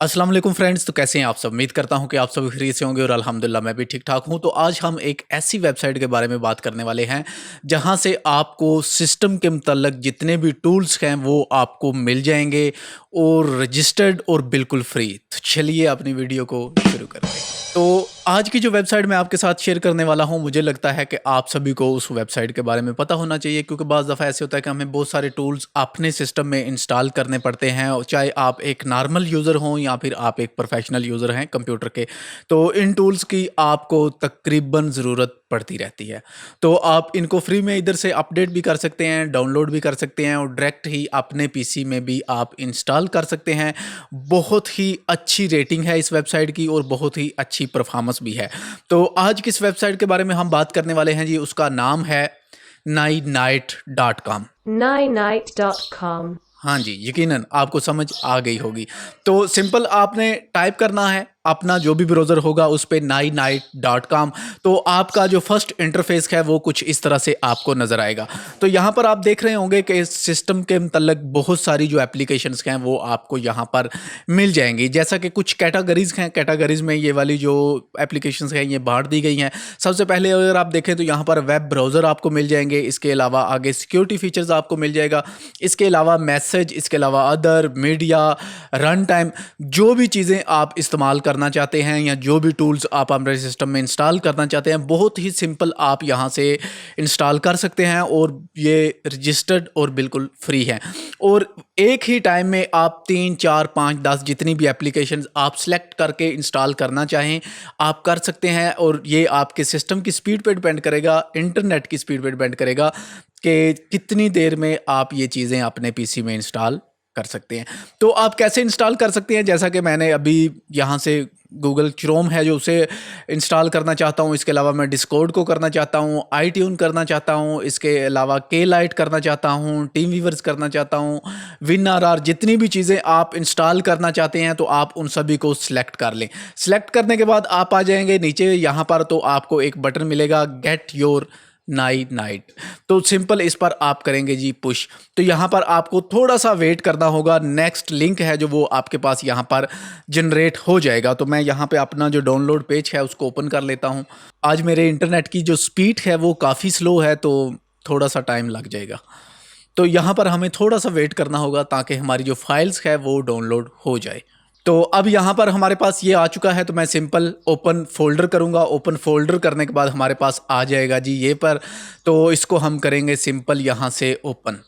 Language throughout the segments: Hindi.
अस्सलाम वालेकुम फ्रेंड्स। तो कैसे हैं आप सब? उम्मीद करता हूं कि आप सब खैरियत से होंगे और अल्हम्दुलिल्लाह मैं भी ठीक ठाक हूं। तो आज हम एक ऐसी वेबसाइट के बारे में बात करने वाले हैं जहां से आपको सिस्टम के मुतल्लक जितने भी टूल्स हैं वो आपको मिल जाएंगे और रजिस्टर्ड और बिल्कुल फ्री। तो चलिए अपनी वीडियो को शुरू करते हैं। तो आज की जो वेबसाइट मैं आपके साथ शेयर करने वाला हूं, मुझे लगता है कि आप सभी को उस वेबसाइट के बारे में पता होना चाहिए, क्योंकि बाज़ दफ़ा ऐसे होता है कि हमें बहुत सारे टूल्स अपने सिस्टम में इंस्टॉल करने पड़ते हैं, और चाहे आप एक नॉर्मल यूज़र हों या फिर आप एक प्रोफेशनल यूज़र हैं कंप्यूटर के। तो इन टूल्स की आपको तकरीबन ज़रूरत पड़ती रहती है। तो आप इनको फ्री में इधर से अपडेट भी कर सकते हैं, डाउनलोड भी कर सकते हैं और डायरेक्ट ही अपने पीसी में भी आप इंस्टॉल कर सकते हैं। बहुत ही अच्छी रेटिंग है इस वेबसाइट की और बहुत ही अच्छी परफॉर्मेंस भी है। तो आज किस वेबसाइट के बारे में हम बात करने वाले हैं जी, उसका नाम है नाइनाइट.com। Ninight.com. हाँ जी, यकीनन आपको समझ आ गई होगी। तो सिंपल आपने टाइप करना है अपना जो भी ब्राउज़र होगा उस पे नाइनाइट.com। तो आपका जो फर्स्ट इंटरफेस है वो कुछ इस तरह से आपको नज़र आएगा। तो यहाँ पर आप देख रहे होंगे कि इस सिस्टम के मुतल्लक बहुत सारी जो एप्लीकेशंस हैं वो आपको यहाँ पर मिल जाएंगी। जैसा कि कुछ कैटेगरीज़ हैं, कैटेगरीज़ में ये वाली जो एप्लीकेशंस हैं ये बाँट दी गई हैं। सबसे पहले अगर आप देखें तो यहाँ पर वेब ब्राउज़र आपको मिल जाएंगे, इसके अलावा आगे सिक्योरिटी फीचर्स आपको मिल जाएगा, इसके अलावा मैसेज, इसके अलावा अदर, मीडिया, रन टाइम, जो भी चीज़ें आप इस्तेमाल करना चाहते हैं या जो भी टूल्स आप अपने सिस्टम में इंस्टॉल करना चाहते हैं, बहुत ही सिंपल आप यहाँ से इंस्टॉल कर सकते हैं और ये रजिस्टर्ड और बिल्कुल फ्री है। और एक ही टाइम में आप 3, 4, 5, 10 जितनी भी एप्लीकेशंस आप सेलेक्ट करके इंस्टॉल करना चाहें आप कर सकते हैं। और ये आपके सिस्टम की स्पीड पे डिपेंड करेगा, इंटरनेट की स्पीड पे डिपेंड करेगा कि कितनी देर में आप ये चीज़ें अपने पीसी में इंस्टॉल कर सकते हैं। तो आप कैसे इंस्टॉल कर सकते हैं, जैसा कि मैंने अभी यहाँ से गूगल क्रोम है जो उसे इंस्टॉल करना चाहता हूँ, इसके अलावा मैं डिस्कॉर्ड को करना चाहता हूँ, आईट्यून करना चाहता हूँ, इसके अलावा के लाइट करना चाहता हूँ, टीम वीवर्स करना चाहता हूँ, विनआरआर, जितनी भी चीज़ें आप इंस्टॉल करना चाहते हैं तो आप उन सभी को सिलेक्ट कर लें। सिलेक्ट करने के बाद आप आ जाएंगे नीचे यहाँ पर, तो आपको एक बटन मिलेगा गेट योर नाइट। तो सिंपल इस पर आप करेंगे जी पुश। तो यहाँ पर आपको थोड़ा सा वेट करना होगा, नेक्स्ट लिंक है जो वो आपके पास यहाँ पर जनरेट हो जाएगा। तो मैं यहाँ पे अपना जो डाउनलोड पेज है उसको ओपन कर लेता हूँ। आज मेरे इंटरनेट की जो स्पीड है वो काफ़ी स्लो है तो थोड़ा सा टाइम लग जाएगा। तो यहाँ पर हमें थोड़ा सा वेट करना होगा ताकि हमारी जो फाइल्स है वो डाउनलोड हो जाए। तो अब यहाँ पर हमारे पास ये आ चुका है, तो मैं सिंपल ओपन फोल्डर करूँगा। ओपन फोल्डर करने के बाद हमारे पास आ जाएगा जी ये पर। तो इसको हम करेंगे सिंपल यहाँ से ओपन।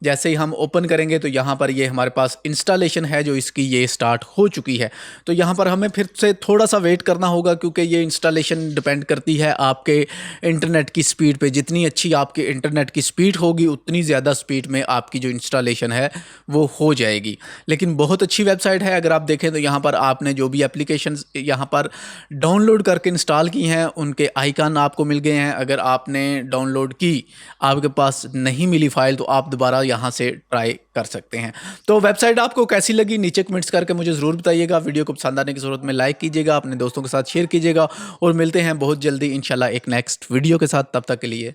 जैसे ही हम ओपन करेंगे तो यहाँ पर ये हमारे पास इंस्टॉलेशन है जो इसकी ये स्टार्ट हो चुकी है। तो यहाँ पर हमें फिर से थोड़ा सा वेट करना होगा, क्योंकि ये इंस्टॉलेशन डिपेंड करती है आपके इंटरनेट की स्पीड पे। जितनी अच्छी आपकी इंटरनेट की स्पीड होगी उतनी ज़्यादा स्पीड में आपकी जो इंस्टॉलेशन है वो हो जाएगी। लेकिन बहुत अच्छी वेबसाइट है। अगर आप देखें तो यहाँ पर आपने जो भी एप्लीकेशंस यहाँ पर डाउनलोड करके इंस्टॉल की हैं उनके आइकन आपको मिल गए हैं। अगर आपने डाउनलोड की, आपके पास नहीं मिली फाइल, तो आप दोबारा यहाँ से ट्राई कर सकते हैं। तो वेबसाइट आपको कैसी लगी नीचे कमेंट्स करके मुझे ज़रूर बताइएगा। वीडियो को पसंद आने की ज़रूरत में लाइक कीजिएगा, अपने दोस्तों के साथ शेयर कीजिएगा और मिलते हैं बहुत जल्दी इंशाल्लाह एक नेक्स्ट वीडियो के साथ। तब तक के लिए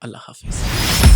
अल्लाह हाफिज़।